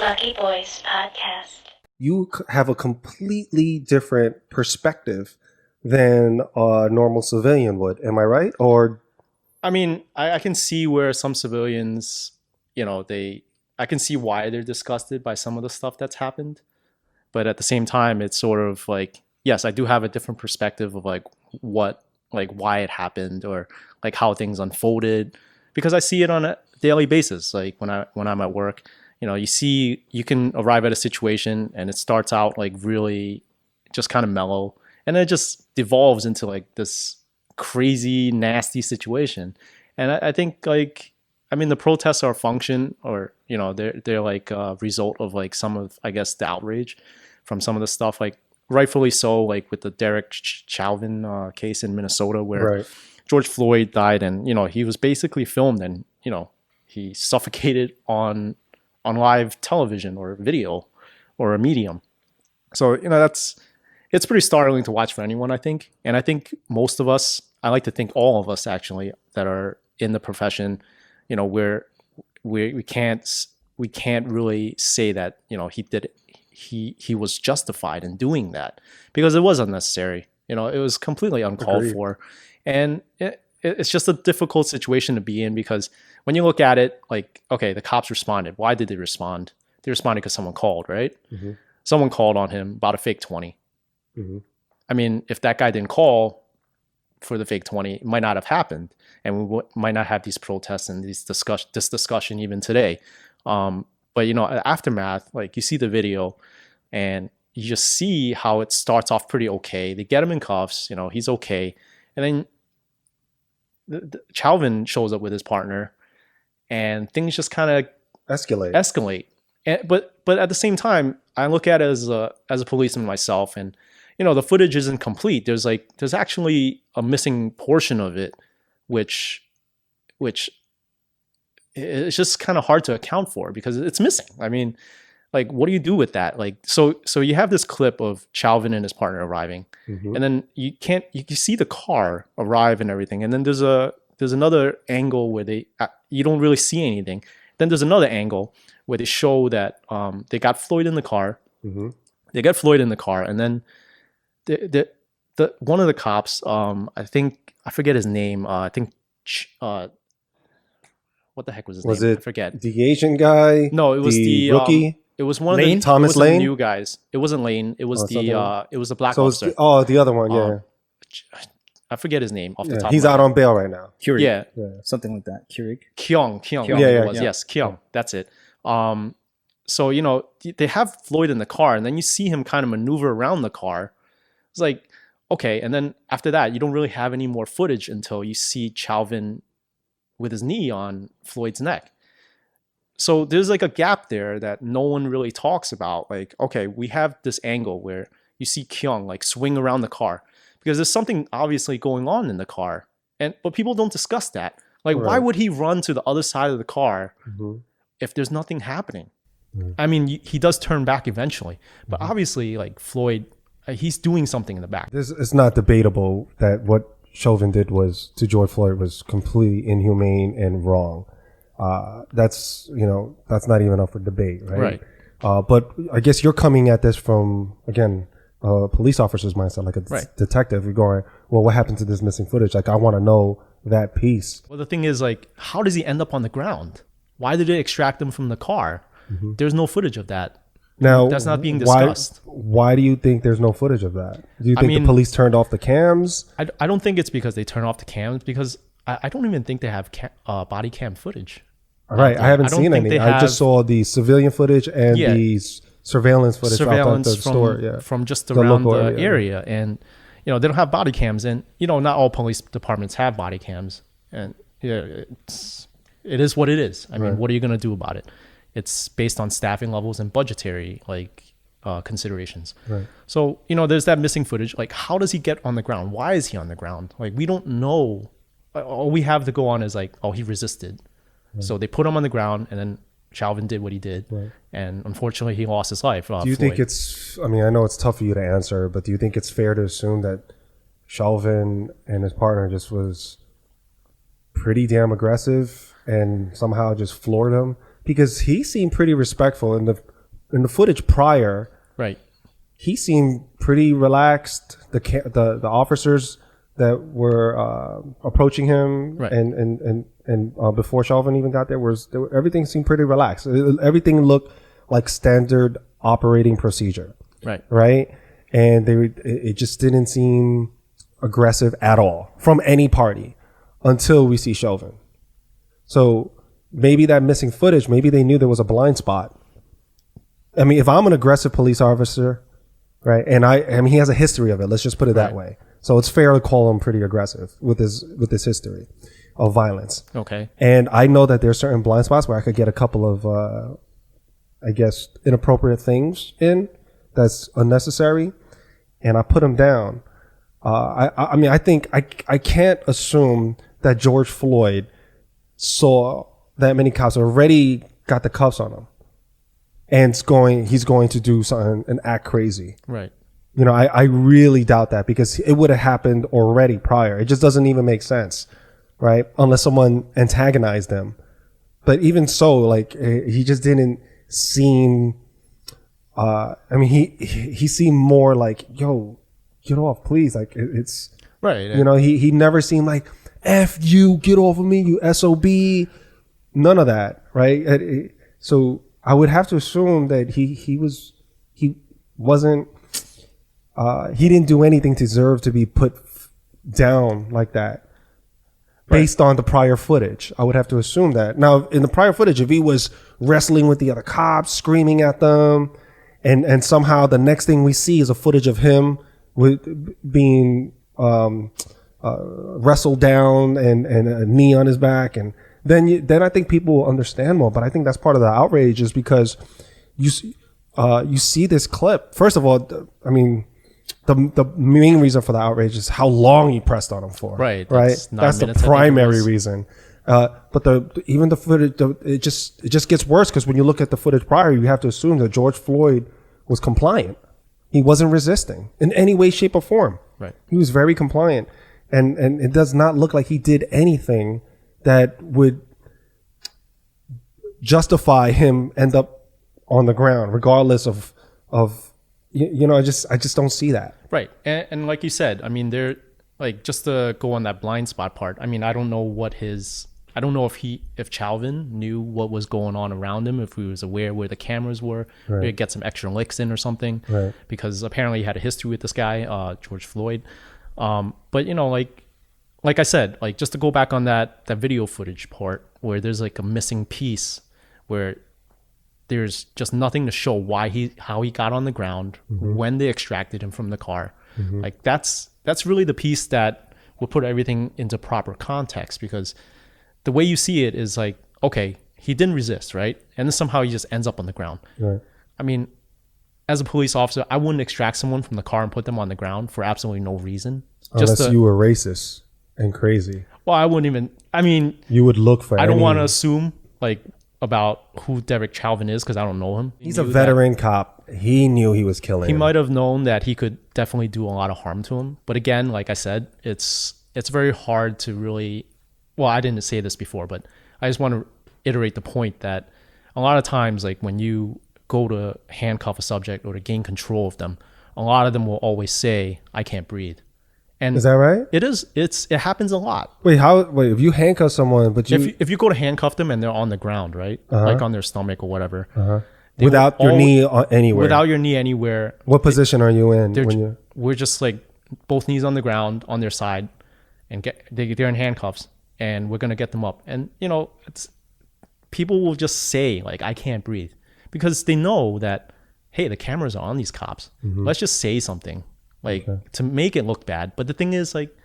Lucky Boys Podcast. You have a completely different perspective than a normal civilian would. Am I right? Or I mean, I can see where some civilians, I can see why they're disgusted by some of the stuff that's happened. But at the same time, it's sort of like, yes, I do have a different perspective of why it happened or like how things unfolded, because I see it on a daily basis. Like when I'm at work, you can arrive at a situation and it starts out like really just kind of mellow, and then it just devolves into like this crazy, nasty situation. And I think the protests are a function, or they're like a result of like some of, I guess, the outrage from some of the stuff, like rightfully so, like with the Derek Chauvin case in Minnesota, where right. George Floyd died, and he was basically filmed, and he suffocated on live television or video or a medium. So it's pretty startling to watch for anyone, I think. And I think most of us, I like to think all of us actually that are in the profession, we can't really say that he was justified in doing that, because it was unnecessary. It was completely uncalled Agreed. for, and it's just a difficult situation to be in, because when you look at it, like, okay, the cops responded. Why did they respond? They responded because someone called, right? Mm-hmm. Someone called on him about a fake 20. Mm-hmm. I mean, if that guy didn't call for the fake 20, it might not have happened, and we might not have these protests and this discussion even today. But aftermath, like, you see the video and you just see how it starts off pretty okay. They get him in cuffs, he's okay, and then Chauvin shows up with his partner, and things just kind of escalate. But at the same time, I look at it as a policeman myself, and the footage isn't complete. There's actually a missing portion of it, which it's just kind of hard to account for, because it's missing. I mean, like, what do you do with that? Like, so you have this clip of Chauvin and his partner arriving, Mm-hmm. and then you see the car arrive and everything, and then there's another angle where you don't really see anything. Then there's another angle where they show that they got Floyd in the car. Mm-hmm. They get Floyd in the car, and then the one of the cops, I forget his name. What the heck was his name? Was it I forget. the Asian guy? No, it was the rookie. It was one Lane? of the Thomas it wasn't the Lane? new guys. It wasn't Lane. It was it was the black So it's officer. the other one. Yeah, I forget his name off the top. He's of my out head. on bail right now. Keurig. Yeah, Something like that. Keurig. Kyung. Kyung. I think it was. Yeah. Yes, Kyung. That's it. So they have Floyd in the car, and then you see him kind of maneuver around the car. It's like, okay, and then after that, you don't really have any more footage until you see Chauvin with his knee on Floyd's neck. So there's like a gap there that no one really talks about. Like, okay, we have this angle where you see Kyung like swing around the car, because there's something obviously going on in the car, but people don't discuss that. Like, why Right. would he run to the other side of the car Mm-hmm. if there's nothing happening? Mhm. I mean, he does turn back eventually, but Mm-hmm. obviously, like, Floyd, he's doing something in the back. It's not debatable that what Chauvin did to George Floyd was completely inhumane and wrong. That's not even up for debate, right? Right. But I guess you're coming at this from, again, a police officer's mindset, like a Right. detective. You're going, well, what happened to this missing footage? Like, I want to know that piece. Well, the thing is, like, how does he end up on the ground? Why did they extract him from the car? Mm-hmm. There's no footage of that. Now, That's not being discussed. Why do you think there's no footage of that? Do you think the mean- police turned off the cams? I don't think it's because they turn off the cams, because I don't even think they have body cam footage. All right, I haven't I don't seen think any. they I just have- saw the civilian footage and Yeah. the surveillance footage Surveillance outside the store. Yeah. from just The around local the area. area. And, they don't have body cams. And, not all police departments have body cams. And it is what it is. I mean, Right. what are you going to do about it? It's based on staffing levels and budgetary, considerations. Right. So, there's that missing footage. Like, how does he get on the ground? Why is he on the ground? Like, we don't know. All we have to go on is like, oh, he resisted. Right. So they put him on the ground, and then Chauvin did what he did. Right. And unfortunately, he lost his life. Do you think I know it's tough for you to answer, but do you think it's fair to assume that Chauvin and his partner just was pretty damn aggressive and somehow just floored him? Because he seemed pretty respectful, and in the footage prior, Right. he seemed pretty relaxed. The officers that were approaching him Right. and before Chauvin even got there, everything seemed pretty relaxed. Everything looked like standard operating procedure. Right. Right. And it just didn't seem aggressive at all from any party until we see Chauvin. So maybe that missing footage, maybe they knew there was a blind spot. I mean, if I'm an aggressive police officer, right, and I mean, he has a history of it. Let's just put it that way. So it's fair to call him pretty aggressive with his history of violence. Okay. And I know that there's certain blind spots where I could get a couple of, I guess, inappropriate things in that's unnecessary, and I put him down. I mean, I think I can't assume that George Floyd saw that many cops already got the cuffs on him, and he's going to do something and act crazy. Right. You know, I really doubt that, because it would have happened already prior. It just doesn't even make sense, right? Unless someone antagonized them. But even so, like, he just didn't seem. I mean, he seemed more like, yo, get off, please. Like, it's right. You know, he never seemed like, F you, get off of me, you SOB. None of that, right? So I would have to assume that he wasn't. He didn't do anything to deserve to be put down like that, based on the prior footage. I would have to assume that. Now, in the prior footage, if he was wrestling with the other cops, screaming at them, and somehow the next thing we see is a footage of him being wrestled down and a knee on his back, and then I think people will understand more. But I think that's part of the outrage, is because you see this clip. First of all, I mean, the main reason for the outrage is how long he pressed on him for. Right. That's the primary reason. But even the footage, it just gets worse, because when you look at the footage prior, you have to assume that George Floyd was compliant. He wasn't resisting in any way, shape, or form. Right. He was very compliant, and it does not look like he did anything that would justify him end up on the ground, regardless of you know. I just don't see that. Right. And like you said, I mean, they're like, just to go on that blind spot part. I mean, I don't know if Chauvin knew what was going on around him, if he was aware where the cameras were, maybe get some extra licks in or something, because apparently he had a history with this guy, George Floyd. But you know, like I said, like, just to go back on that video footage part, where there's like a missing piece, where there's just nothing to show how he got on the ground, when they extracted him from the car. Like, that's really the piece that will put everything into proper context, because the way you see it is like, okay, he didn't resist, right? And then somehow he just ends up on the ground. Right. I mean, as a police officer, I wouldn't extract someone from the car and put them on the ground for absolutely no reason. Unless you were racist and crazy. Well, I wouldn't even, I mean, you would look for I don't want to assume like about who Derek Chauvin is, because I don't know him. He's a veteran cop. He knew he was killing him. He might have known that he could definitely do a lot of harm to him. But again, like I said, it's very hard to really, well, I didn't say this before, but I just want to iterate the point that a lot of times, like, when you go to handcuff a subject or to gain control of them, a lot of them will always say, I can't breathe. And is that right? It is. It happens a lot. Wait, if you handcuff someone, but if you go to handcuff them and they're on the ground, right? Like on their stomach or whatever. Without your knee anywhere. Without your knee anywhere. What position are you in? We're just like both knees on the ground on their side, and they're in handcuffs, and we're gonna get them up. And you know, people will just say like, I can't breathe, because they know that, hey, the cameras are on these cops. Let's just say something, like, to make it look bad. But the thing is, like,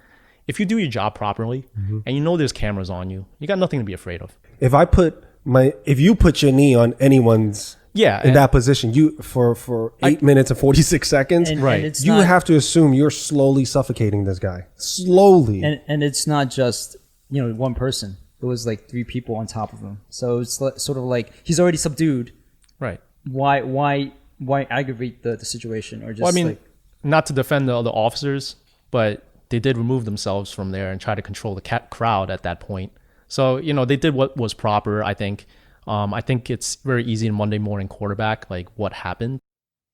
if you do your job properly and you know there's cameras on you, you got nothing to be afraid of. If you put your knee on anyone's in that position, you for 8 minutes and 46 seconds, and you have to assume you're slowly suffocating this guy. Slowly. And it's not just, you know, one person. It was like 3 people on top of him. So it's sort of like he's already subdued. Right. Why aggravate the situation? Or just, well, I mean, not to defend the other officers, but they did remove themselves from there and try to control the crowd at that point. So, you know, they did what was proper, I think. I think it's very easy in Monday morning quarterback, like what happened.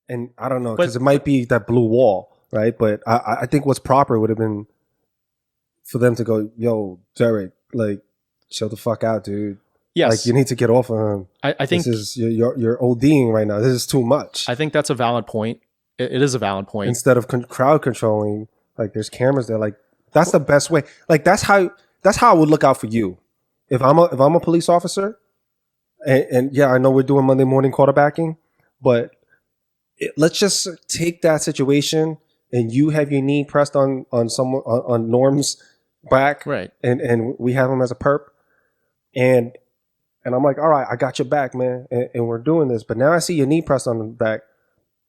And I don't know, But- because it might be that blue wall, right? But I think what's proper would have been for them to go, yo, Derek, like, chill the fuck out, dude. Yes, Like, you need to get off of him. I think this is you're ODing right now. This is too much. I think that's a valid point. It is a valid point. Instead of crowd controlling, like, there's cameras there. Like, that's the best way. Like, that's how I would look out for you. If I'm a police officer, and yeah, I know we're doing Monday morning quarterbacking, but let's just take that situation and you have your knee pressed on someone on Norm's back, Right. And we have him as a perp, and I'm like, all right, I got your back, man, and we're doing this. But now I see your knee pressed on the back,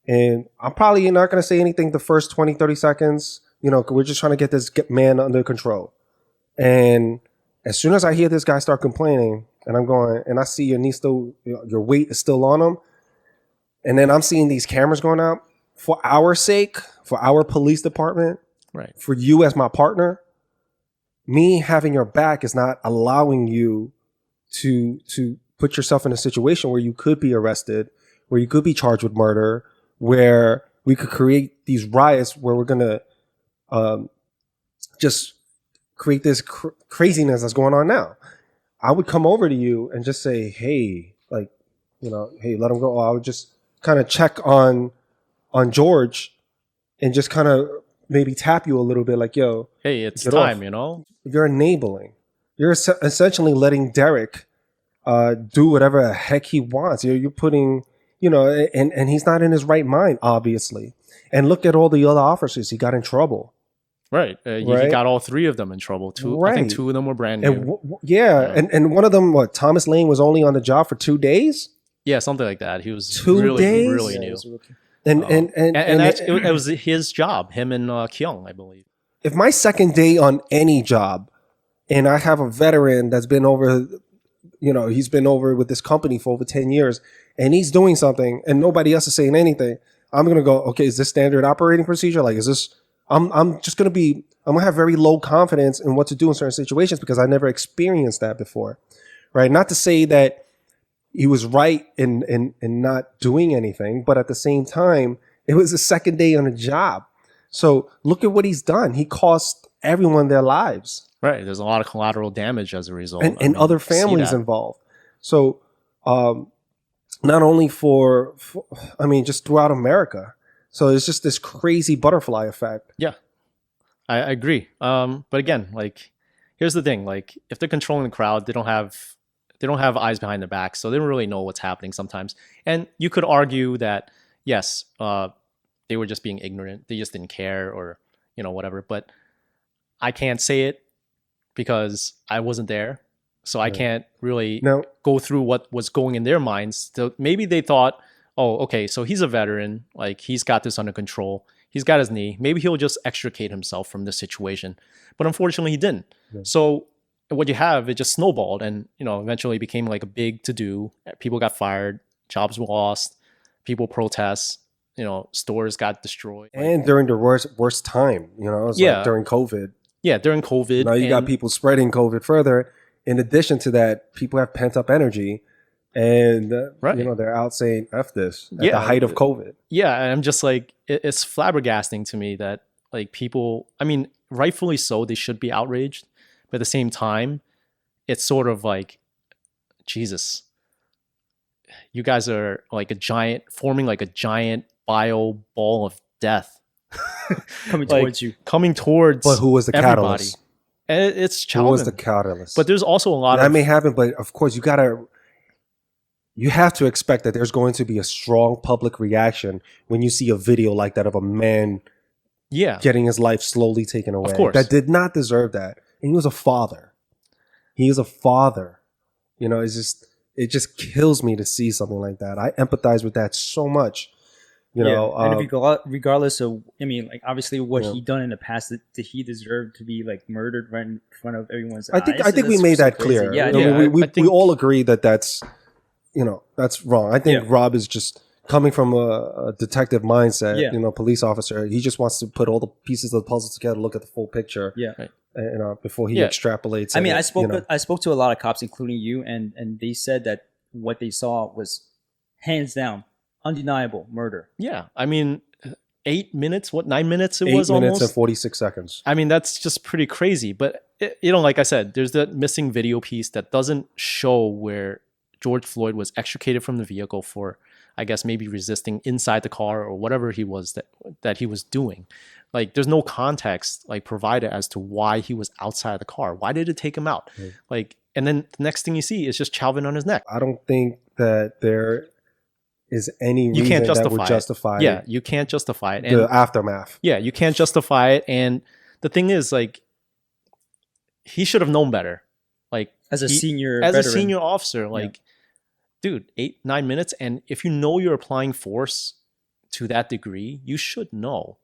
and I'm probably not going to say anything the first 20, 30 seconds. You know, we're just trying to get this man under control. And as soon as I hear this guy start complaining, and I'm going, and I see your knee still, your weight is still on him, and then I'm seeing these cameras going out for our sake, for our police department, Right. for you as my partner. Me having your back is not allowing you to put yourself in a situation where you could be arrested, where you could be charged with murder, where we could create these riots where we're gonna just create this craziness that's going on now. I would come over to you and just say, hey, like, you know, hey, let him go. I would just kind of check on George and just kind of maybe tap you a little bit, like, yo, Hey, it's get time, off. you know? You're enabling. You're essentially letting Derek do whatever the heck he wants. You're putting, you know, and he's not in his right mind, obviously. And look at all the other officers. He got in trouble. Right. Right. He got all three of them in trouble. I think Right. two of them were brand new. And and one of them, Thomas Lane was only on the job for 2 days. Yeah, something like that. He was 2 really, days? really Yeah, new. he was a rookie. And It was his job, him and Kyung, I believe. if my second day on any job, and I have a veteran that's been over, you know, he's been over with this company for over 10 years, and he's doing something, and nobody else is saying anything, I'm gonna go, okay, is this standard operating procedure? Like, is this? I'm just gonna be. I'm gonna have very low confidence in what to do in certain situations because I never experienced that before, right? Not to say that he was right in not doing anything, but at the same time, it was the second day on the job. So look at what he's done. He cost everyone their lives Right. There's a lot of collateral damage as a result. and I mean, other see families that. involved. So not only for, I mean, just throughout America. So it's just this crazy butterfly effect. Yeah, I agree. But again, like, here's the thing: like, if they're controlling the crowd, they don't have eyes behind their back, so they don't really know what's happening sometimes. And you could argue that yes, they were just being ignorant; they just didn't care, or you know, whatever. But I can't say it because I wasn't there, so I can't really Now, go through what was going in their minds. So maybe they thought, oh, okay, so he's a veteran, like he's got this under control. He's got his knee. Maybe he'll just extricate himself from this situation. But unfortunately, he didn't. Yeah. So what you have, it just snowballed, and you know, eventually became like a big to do. People got fired, jobs were lost, people protest. You know, stores got destroyed. and during the worst time, you know, it was Yeah. like during COVID. Yeah, during COVID. Now you got and- people spreading COVID further. In addition to that, people have pent up energy, and Right. you know, they're out saying "f this" at Yeah. the height of COVID. Yeah, and I'm just like, it's flabbergasting to me that like people, I mean, rightfully so, they should be outraged, but at the same time, it's sort of like, Jesus, you guys are like forming like a giant bio ball of death Coming Like, towards you. coming towards But who was the everybody. catalyst? And it's Who was the Chauvin. catalyst? But there's also a lot that of may happen, but of course you have to expect that there's going to be a strong public reaction when you see a video like that of a man yeah, getting his life slowly taken away. course. That did not deserve that. And he was a father. He is a father. You know, it just kills me to see something like that. I empathize with that so much. You know, and regardless of, I mean, like obviously what Yeah. he done in the past, did he deserve to be like murdered right in front of everyone's I eyes? think we That's made so that crazy. clear. Yeah, I mean, yeah, we I think- all agree that that's, you know, that's wrong. I think Yeah. Rob is just coming from a detective mindset, Yeah. you know, police officer. He just wants to put all the pieces of the puzzle together, look at the full picture, yeah. you know, before he Yeah. extrapolates. I mean, it, I spoke you know. I spoke to a lot of cops, including you, and they said that what they saw was hands down, undeniable murder. Yeah, I mean, 8 minutes, 9 minutes it 8 was minutes almost. and 46 seconds. I mean, that's just pretty crazy. But, like I said, there's that missing video piece that doesn't show where George Floyd was extricated from the vehicle for, I guess, maybe resisting inside the car or whatever he was that he was doing. Like, there's no context like provided as to why he was outside the car. Why did it take him out? Like, and then the next thing you see is just Chauvin on his neck. I don't think that there is any You reason can't that justify would justify it. Yeah, you can't justify it. the aftermath. Yeah, you can't justify it. And the thing is, like, he should have known better. Like, As a senior as veteran. a senior officer, like, dude, 8-9 minutes, and if you know you're applying force to that degree, you should know.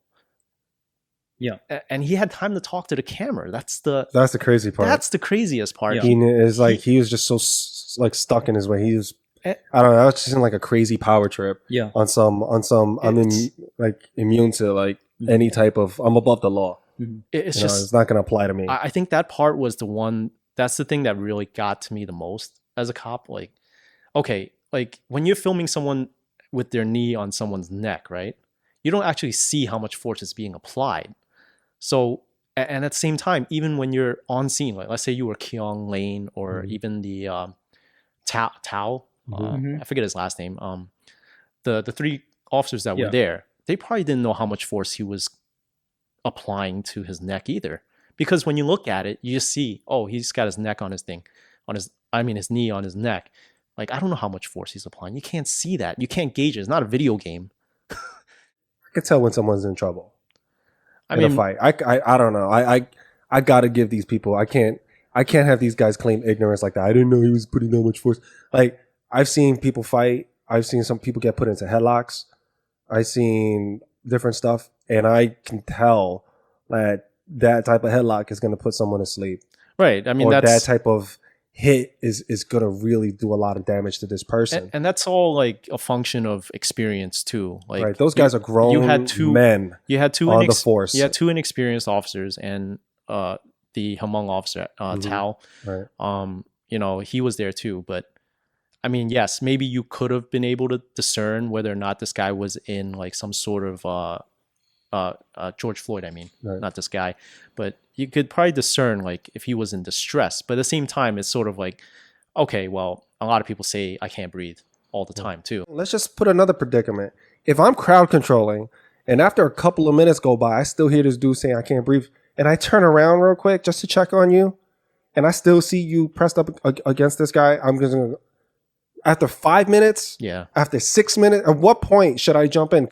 Yeah. And he had time to talk to the camera. That's the crazy part. That's the craziest part. Yeah. He is like he was just so like stuck in his way. He was I don't know. That was just in like a crazy power trip. Yeah. On some I'm like immune to like any type of I'm above the law. It's it's not going to apply to me. I think that part was the one. That's the thing that really got to me the most as a cop. Like, okay, like when you're filming someone with their knee on someone's neck, right? You don't actually see how much force is being applied. So, and at the same time, even when you're on scene, like let's say you were Keong Lane or even the Tao, I forget his last name. The three officers that were there, they probably didn't know how much force he was applying to his neck either. Because when you look at it, you just see, oh, he's got his neck on his thing, his knee on his neck. Like, I don't know how much force he's applying. You can't see that. You can't gauge it. It's not a video game. I could tell when someone's in trouble. I in mean, a fight. I don't know. I gotta give these people. I can't have these guys claim ignorance like that. I didn't know he was putting that much force. Like I've seen people fight. I've seen some people get put into headlocks. I've seen different stuff, and I can tell that type of headlock is going to put someone to sleep. Right. I mean, or that's that type of hit is going to really do a lot of damage to this person. and that's all like a function of experience too. Like, right, those guys are grown men. You had two on the force. You had two inexperienced officers, and the Hmong officer Tao. Right. You know, he was there too. But I mean, yes, maybe you could have been able to discern whether or not this guy was in like some sort of George Floyd, I mean, not this guy, but you could probably discern like if he was in distress. But at the same time, it's sort of like, okay, well, a lot of people say I can't breathe all the time too. Let's just put another predicament. If I'm crowd controlling and after a couple of minutes go by, I still hear this dude saying I can't breathe, and I turn around real quick just to check on you, and I still see you pressed up against this guy, I'm going to, after 5 minutes, after 6 minutes, at what point should I jump in?